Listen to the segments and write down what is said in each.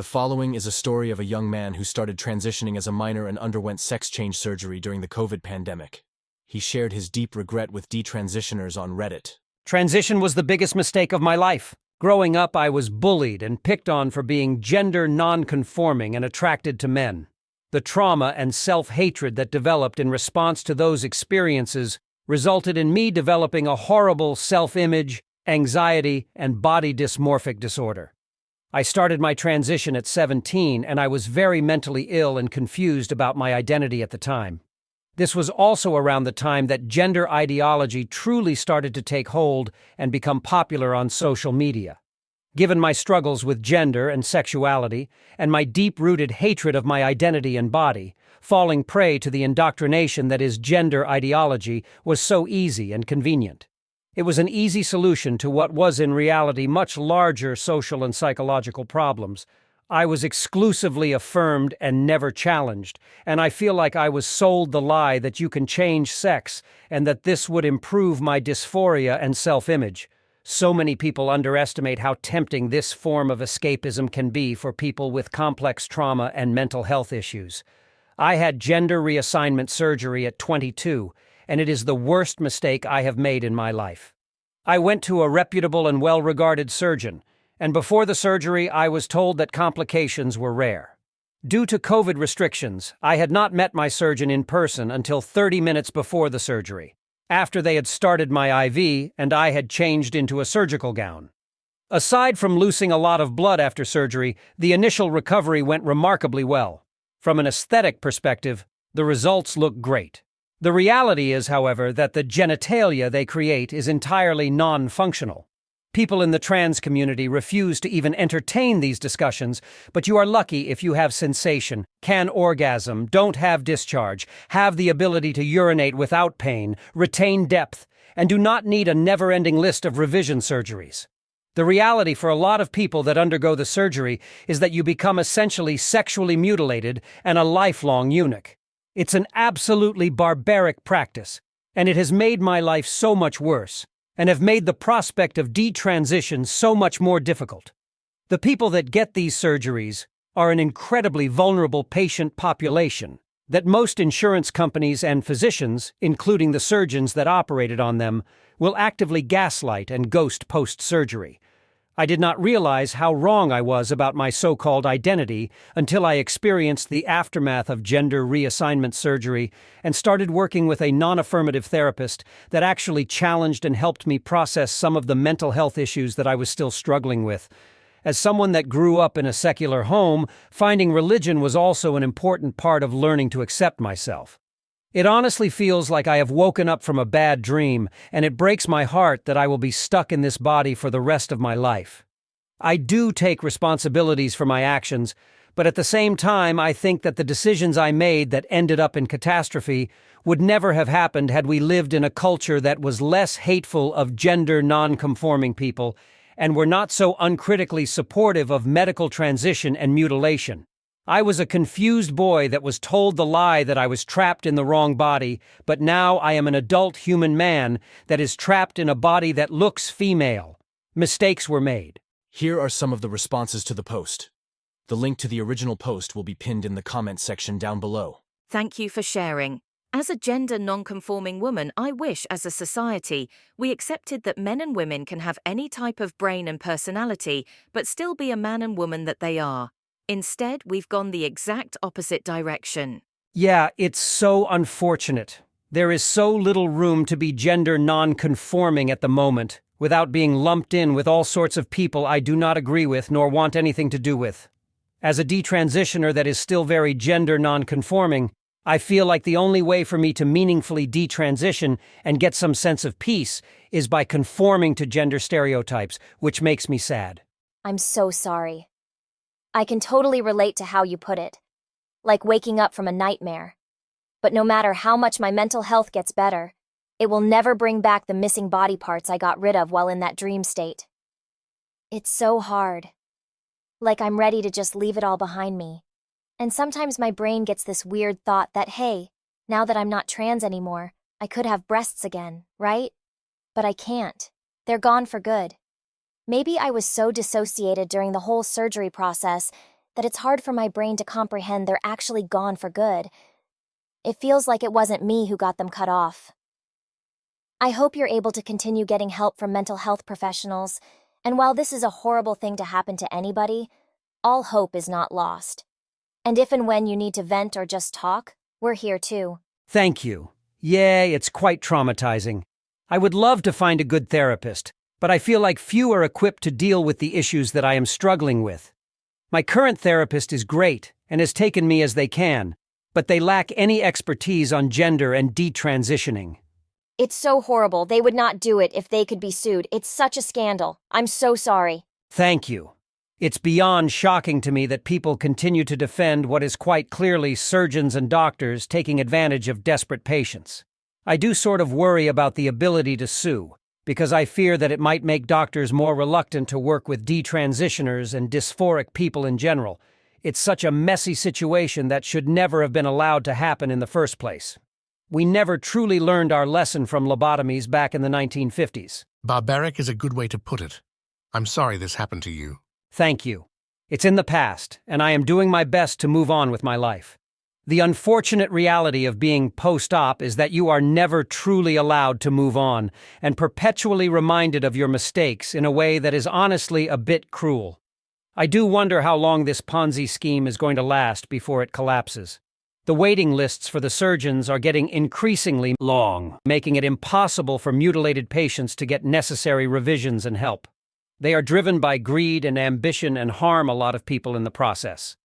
The following is a story of a young man who started transitioning as a minor and underwent sex change surgery during the COVID pandemic. He shared his deep regret with detransitioners on Reddit. Transition was the biggest mistake of my life. Growing up, I was bullied and picked on for being gender non-conforming and attracted to men. The trauma and self-hatred that developed in response to those experiences resulted in me developing a horrible self-image, anxiety, and body dysmorphic disorder. I started my transition at 17, and I was very mentally ill and confused about my identity at the time. This was also around the time that gender ideology truly started to take hold and become popular on social media. Given my struggles with gender and sexuality, and my deep-rooted hatred of my identity and body, falling prey to the indoctrination that is gender ideology was so easy and convenient. It was an easy solution to what was in reality much larger social and psychological problems. I was exclusively affirmed and never challenged, and I feel like I was sold the lie that you can change sex and that this would improve my dysphoria and self-image. So many people underestimate how tempting this form of escapism can be for people with complex trauma and mental health issues. I had gender reassignment surgery at 22, and it is the worst mistake I have made in my life. I went to a reputable and well-regarded surgeon, and before the surgery I was told that complications were rare. Due to COVID restrictions, I had not met my surgeon in person until 30 minutes before the surgery, after they had started my IV and I had changed into a surgical gown. Aside from losing a lot of blood after surgery, the initial recovery went remarkably well. From an aesthetic perspective, the results look great. The reality is, however, that the genitalia they create is entirely non-functional. People in the trans community refuse to even entertain these discussions, but you are lucky if you have sensation, can orgasm, don't have discharge, have the ability to urinate without pain, retain depth, and do not need a never-ending list of revision surgeries. The reality for a lot of people that undergo the surgery is that you become essentially sexually mutilated and a lifelong eunuch. It's an absolutely barbaric practice, and it has made my life so much worse, and have made the prospect of detransition so much more difficult. The people that get these surgeries are an incredibly vulnerable patient population that most insurance companies and physicians, including the surgeons that operated on them, will actively gaslight and ghost post-surgery. I did not realize how wrong I was about my so-called identity until I experienced the aftermath of gender reassignment surgery and started working with a non-affirmative therapist that actually challenged and helped me process some of the mental health issues that I was still struggling with. As someone that grew up in a secular home, finding religion was also an important part of learning to accept myself. It honestly feels like I have woken up from a bad dream, and it breaks my heart that I will be stuck in this body for the rest of my life. I do take responsibilities for my actions, but at the same time I think that the decisions I made that ended up in catastrophe would never have happened had we lived in a culture that was less hateful of gender non-conforming people and were not so uncritically supportive of medical transition and mutilation. I was a confused boy that was told the lie that I was trapped in the wrong body, but now I am an adult human man that is trapped in a body that looks female. Mistakes were made. Here are some of the responses to the post. The link to the original post will be pinned in the comment section down below. Thank you for sharing. As a gender non-conforming woman, I wish as a society we accepted that men and women can have any type of brain and personality, but still be a man and woman that they are. Instead, we've gone the exact opposite direction. Yeah, it's so unfortunate. There is so little room to be gender non-conforming at the moment, without being lumped in with all sorts of people I do not agree with nor want anything to do with. As a detransitioner that is still very gender non-conforming, I feel like the only way for me to meaningfully detransition and get some sense of peace is by conforming to gender stereotypes, which makes me sad. I'm so sorry. I can totally relate to how you put it. Like waking up from a nightmare. But no matter how much my mental health gets better, it will never bring back the missing body parts I got rid of while in that dream state. It's so hard. Like I'm ready to just leave it all behind me. And sometimes my brain gets this weird thought that, hey, now that I'm not trans anymore, I could have breasts again, right? But I can't. They're gone for good. Maybe I was so dissociated during the whole surgery process that it's hard for my brain to comprehend they're actually gone for good. It feels like it wasn't me who got them cut off. I hope you're able to continue getting help from mental health professionals, and while this is a horrible thing to happen to anybody, all hope is not lost. And if and when you need to vent or just talk, we're here too. Thank you. Yeah, it's quite traumatizing. I would love to find a good therapist, but I feel like few are equipped to deal with the issues that I am struggling with. My current therapist is great and has taken me as they can, but they lack any expertise on gender and detransitioning. It's so horrible. They would not do it if they could be sued. It's such a scandal. I'm so sorry. Thank you. It's beyond shocking to me that people continue to defend what is quite clearly surgeons and doctors taking advantage of desperate patients. I do sort of worry about the ability to sue, because I fear that it might make doctors more reluctant to work with detransitioners and dysphoric people in general. It's such a messy situation that should never have been allowed to happen in the first place. We never truly learned our lesson from lobotomies back in the 1950s. Barbaric is a good way to put it. I'm sorry this happened to you. Thank you. It's in the past, and I am doing my best to move on with my life. The unfortunate reality of being post-op is that you are never truly allowed to move on, and perpetually reminded of your mistakes in a way that is honestly a bit cruel. I do wonder how long this Ponzi scheme is going to last before it collapses. The waiting lists for the surgeons are getting increasingly long, making it impossible for mutilated patients to get necessary revisions and help. They are driven by greed and ambition and harm a lot of people in the process.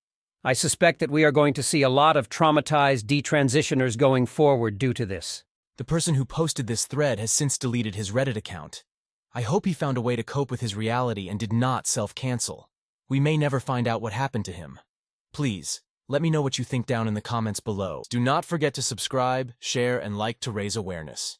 I suspect that we are going to see a lot of traumatized detransitioners going forward due to this. The person who posted this thread has since deleted his Reddit account. I hope he found a way to cope with his reality and did not self-cancel. We may never find out what happened to him. Please, let me know what you think down in the comments below. Do not forget to subscribe, share, and like to raise awareness.